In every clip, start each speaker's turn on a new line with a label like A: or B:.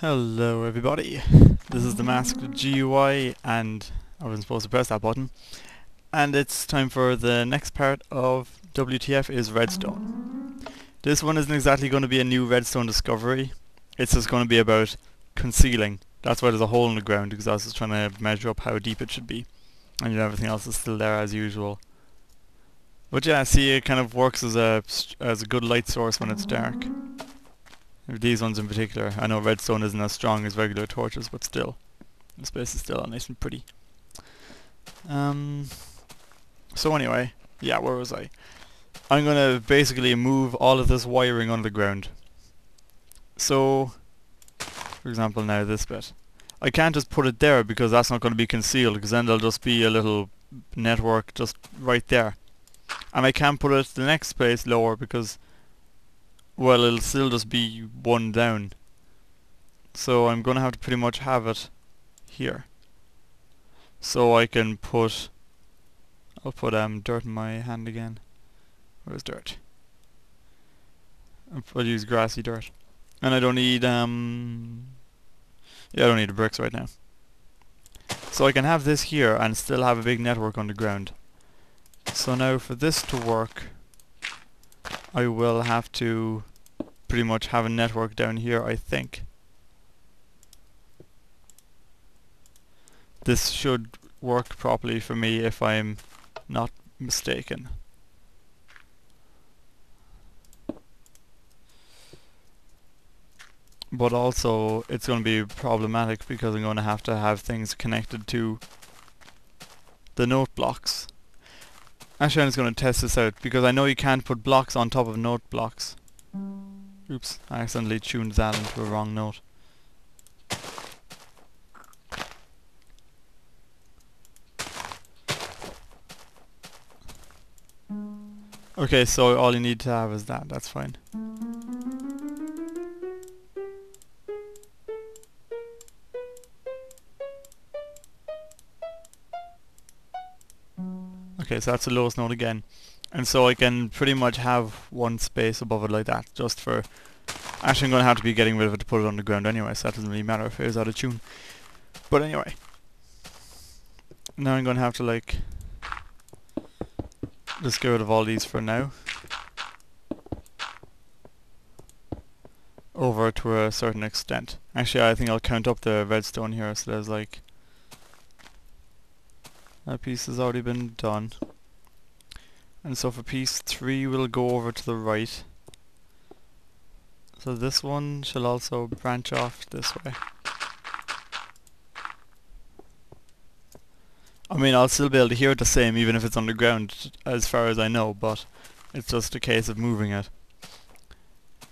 A: Hello everybody, this is the masked GUI and I wasn't supposed to press that button, and it's time for the next part of WTF is Redstone. This one isn't exactly going to be a new redstone discovery, it's just going to be about concealing. That's why there's a hole in the ground, because I was just trying to measure up how deep it should be, and everything else is still there as usual. But yeah, see, it kind of works as a good light source when it's dark. These ones in particular. I know redstone isn't as strong as regular torches, but still. The space is still nice and pretty. So anyway, yeah, where was I? I'm gonna basically move all of this wiring underground. So, for example now this bit. I can't just put it there because that's not going to be concealed, because then there'll just be a little network just right there. And I can't put it the next place lower because, well, it'll still just be one down. So I'm gonna have to pretty much have it here. So I can put, I'll put dirt in my hand again. Where's dirt? I'll use grassy dirt. And I don't need yeah, I don't need the bricks right now. So I can have this here and still have a big network underground. So now for this to work, I will have to pretty much have a network down here, I think. This should work properly for me if I'm not mistaken. But also it's going to be problematic because I'm going to have things connected to the note blocks. Actually, I'm just going to test this out because I know you can't put blocks on top of note blocks. Oops, I accidentally tuned that into a wrong note. Okay, so all you need to have is that, that's fine. Okay, so that's the lowest note again. And so I can pretty much have one space above it like that, just for... Actually, I'm going to have to be getting rid of it to put it on the ground anyway, so that doesn't really matter if it is out of tune. But anyway. Now I'm going to have to, like... just get rid of all these for now. Over to a certain extent. Actually, I think I'll count up the redstone here, so there's like... that piece has already been done. And so for piece 3 we'll go over to the right. So this one shall also branch off this way. I mean, I'll still be able to hear it the same even if it's underground as far as I know, but it's just a case of moving it.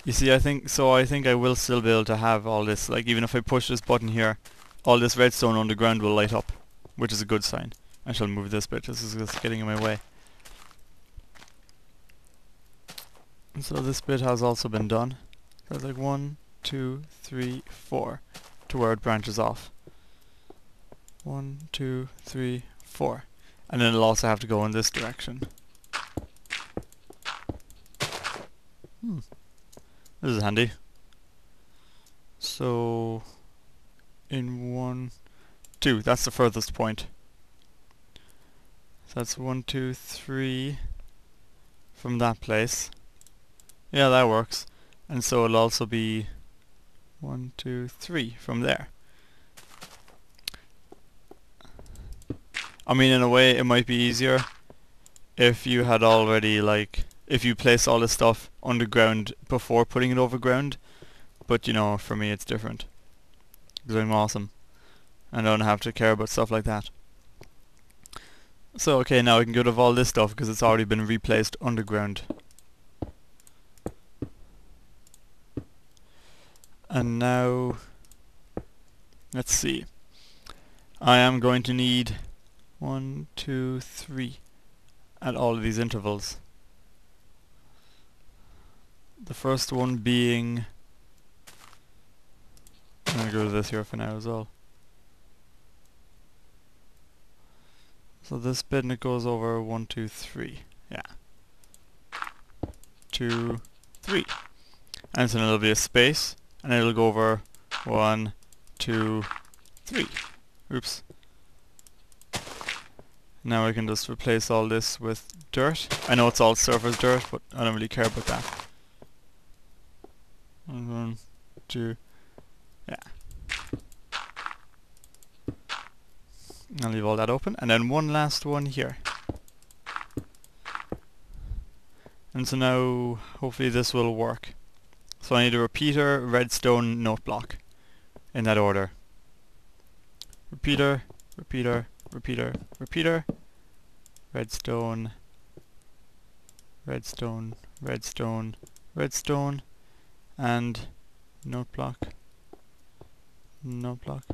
A: You see, I think I will still be able to have all this, like even if I push this button here, all this redstone underground will light up, which is a good sign. I shall move this bit, this is just getting in my way. And so this bit has also been done. So it's like 1, 2, 3, 4 to where it branches off. 1, 2, 3, 4. And then it'll also have to go in this direction. This is handy. So in 1, 2, that's the furthest point. So that's 1, 2, 3 from that place. Yeah, that works. And so it'll also be 1, 2, 3 from there. I mean, in a way it might be easier if you had already, like, if you place all this stuff underground before putting it overground. But you know, for me it's different. Because I'm awesome. And I don't have to care about stuff like that. So okay, now I can get rid of all this stuff because it's already been replaced underground. And now, let's see. I am going to need 1, 2, 3 at all of these intervals. The first one being... I'm going to go to this here for now as well. So this bit, and it goes over 1, 2, 3. Yeah. 2, 3. And so then there'll be a space, and it'll go over 1, 2, 3. Oops. Now I can just replace all this with dirt. I know it's all surface dirt, but I don't really care about that. 1, 2, yeah. I'll leave all that open, and then one last one here. And so now, hopefully this will work. So I need a repeater, redstone, note block. In that order. Repeater, repeater, repeater, repeater. Redstone, redstone, redstone, redstone. And note block. Note block.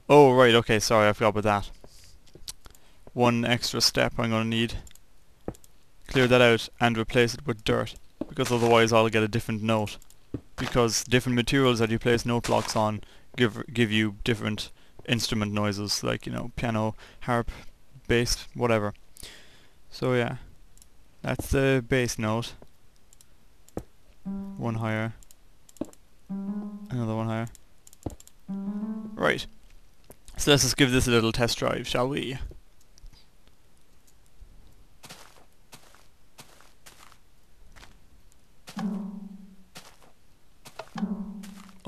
A: Oh, right, okay, sorry, I forgot about that. One extra step I'm going to need. Clear that out and replace it with dirt, because otherwise I'll get a different note. Because different materials that you place note blocks on give you different instrument noises, like, you know, piano, harp, bass, whatever. So yeah, that's the bass note. One higher. Another one higher. Right. So let's just give this a little test drive, shall we?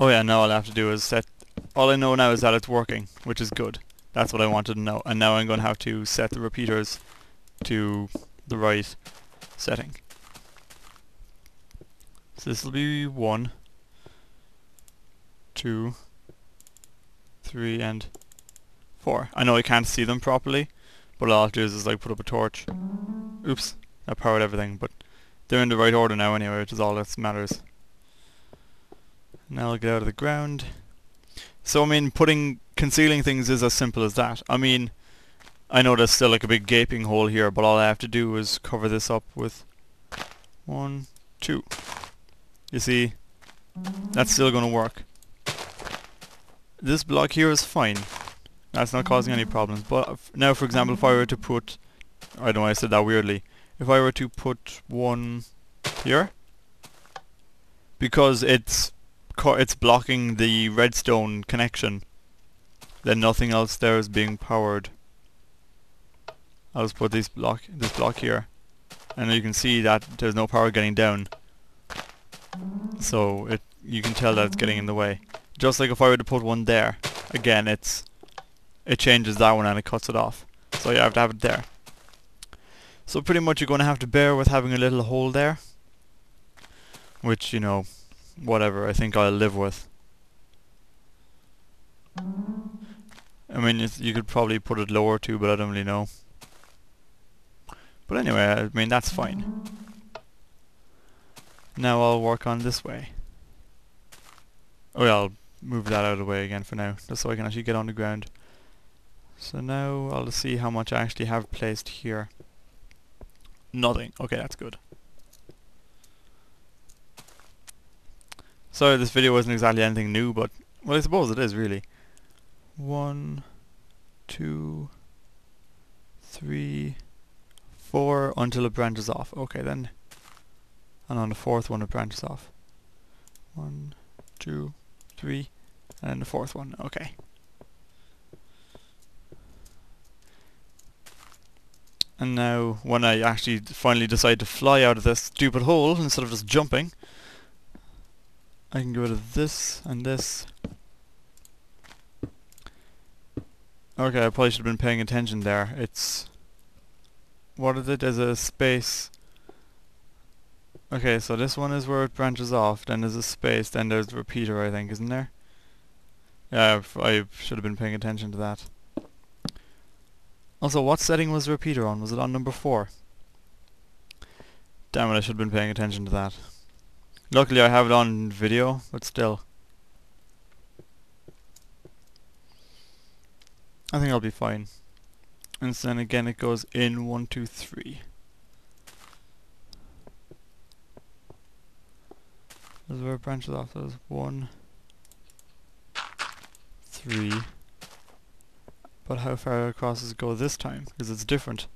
A: Oh yeah, now all I have to do is set... All I know now is that it's working, which is good. That's what I wanted to know. And now I'm going to have to set the repeaters to the right setting. So this will be 1, 2, 3, and 4. I know I can't see them properly, but all I have to do is like put up a torch. Oops, that powered everything, but they're in the right order now anyway, which is all that matters. Now I'll get out of the ground. So I mean, concealing things is as simple as that. I mean, I know there's still like a big gaping hole here, but all I have to do is cover this up with 1, 2. You see, that's still going to work. This block here is fine. That's not causing any problems. But now, for example, if I were to put... I don't know why I said that weirdly. If I were to put one here, because it's blocking the redstone connection, then nothing else there is being powered. I'll just put this block here, and you can see that there's no power getting down. So you can tell that it's getting in the way. Just like if I were to put one there, again it changes that one and it cuts it off. So you have to have it there. So pretty much you're going to have to bear with having a little hole there, which, you know, whatever, I think I'll live with. I mean, you could probably put it lower too, but I don't really know. But anyway, I mean, that's fine. Now I'll work on this way. Oh yeah, I'll move that out of the way again for now, just so I can actually get on the ground. So now I'll see how much I actually have placed here. Nothing. Okay, that's good. Sorry, this video wasn't exactly anything new, but, well, I suppose it is, really. 1, 2, 3, 4, until it branches off. Okay, then. And on the fourth one it branches off. 1, 2, 3, and then the fourth one. Okay. And now, when I actually finally decide to fly out of this stupid hole, instead of just jumping, I can get rid of this and this. Okay, I probably should have been paying attention there. It's... what is it? There's a space. Okay, so this one is where it branches off, then there's a space, then there's the repeater, I think, isn't there? Yeah, I should have been paying attention to that. Also, what setting was the repeater on? Was it on number 4? Damn it, I should have been paying attention to that. Luckily I have it on video, but still. I think I'll be fine. And then again it goes in 1, 2, 3. This is where it branches off. There's 1, 3. But how far across does it go this time? Because it's different.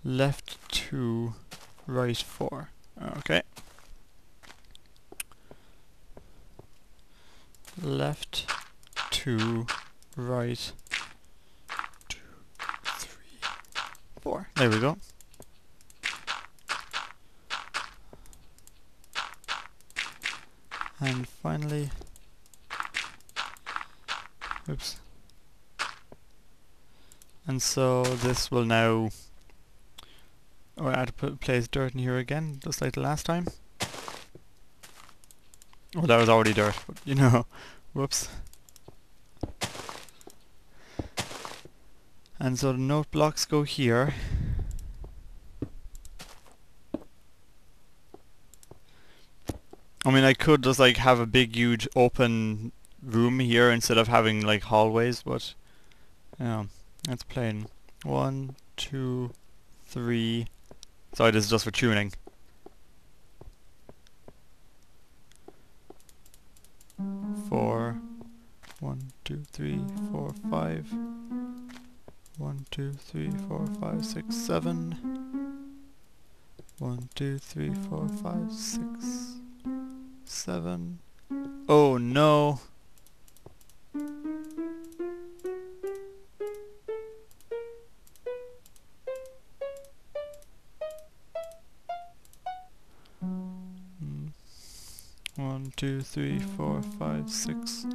A: Left 2, right 4. Okay. left, 2, right, 2, 3, 4. There we go. And finally, oops. And so this will now, oh, I had to place dirt in here again, just like the last time. Oh, that was already dirt, but you know, whoops. And so the note blocks go here. I mean, I could just like have a big huge open room here instead of having like hallways, but yeah, that's plain. 1, 2, 3. Sorry, this is just for tuning. 4. 1, 2, 3, 4, 5. 1, 2, 3, 4, 5, 6, 7. 1, 2, 3, 4, 5, 6, 7. Oh no! One, 2, 3, 4, 5, 6.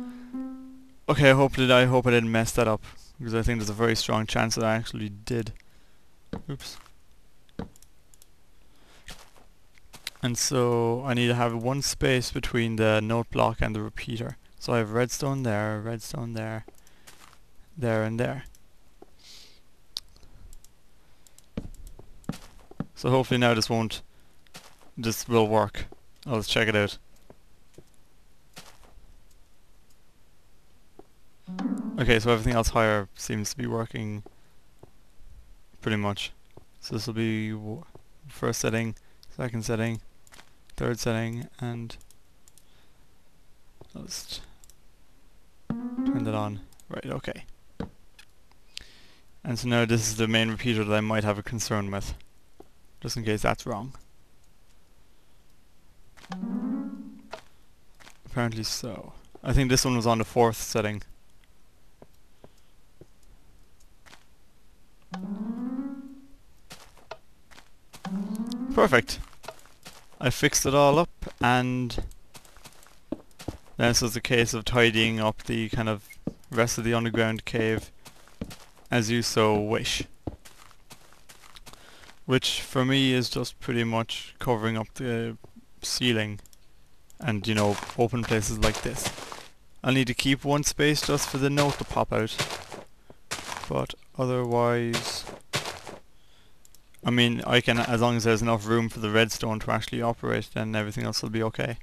A: Okay, I hope I didn't mess that up, because I think there's a very strong chance that I actually did. Oops. And so I need to have one space between the note block and the repeater. So I have redstone there, there and there. So hopefully now this will work. Let's check it out. Okay, so everything else higher seems to be working pretty much. So this will be first setting, second setting, third setting, and let's turn that on. Right, okay. And so now this is the main repeater that I might have a concern with, just in case that's wrong. Apparently so. I think this one was on the 4th setting. Perfect. I fixed it all up, and then it's just a case of tidying up the kind of rest of the underground cave as you so wish. Which for me is just pretty much covering up the ceiling and, you know, open places like this. I'll need to keep one space just for the note to pop out, but otherwise, I mean, I can, as long as there's enough room for the redstone to actually operate, then everything else will be okay.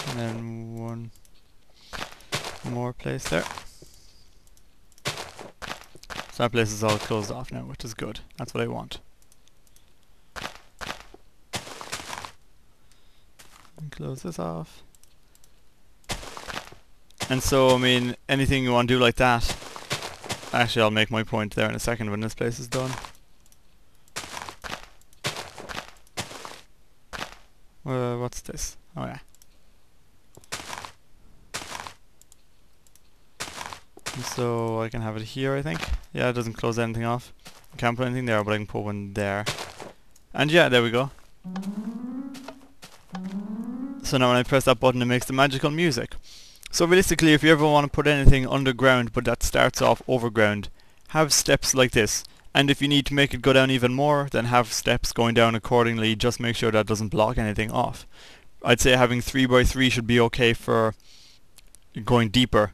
A: And then one more place there. So that place is all closed off now, which is good. That's what I want. And close this off. And so, I mean, anything you want to do like that, actually I'll make my point there in a second when this place is done. What's this? Oh yeah. And so I can have it here, I think. Yeah, it doesn't close anything off. I can't put anything there, but I can put one there. And yeah, there we go. So now when I press that button, it makes the magical music. So realistically, if you ever want to put anything underground but that starts off overground, have steps like this. And if you need to make it go down even more, then have steps going down accordingly. Just make sure that doesn't block anything off. I'd say having 3 by 3 should be okay for going deeper.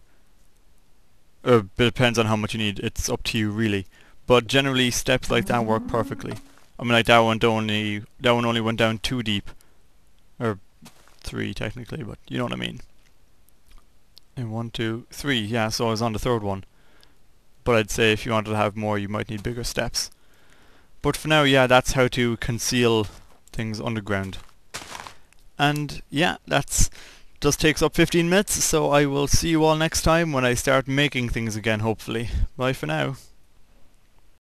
A: It depends on how much you need. It's up to you really. But generally, steps like that work perfectly. I mean, like that one only went down 2 deep, or 3 technically, but you know what I mean. And 1, 2, 3. Yeah, so I was on the 3rd one. But I'd say if you wanted to have more, you might need bigger steps. But for now, yeah, that's how to conceal things underground. And yeah, that's just takes up 15 minutes, so I will see you all next time when I start making things again, hopefully. Bye for now.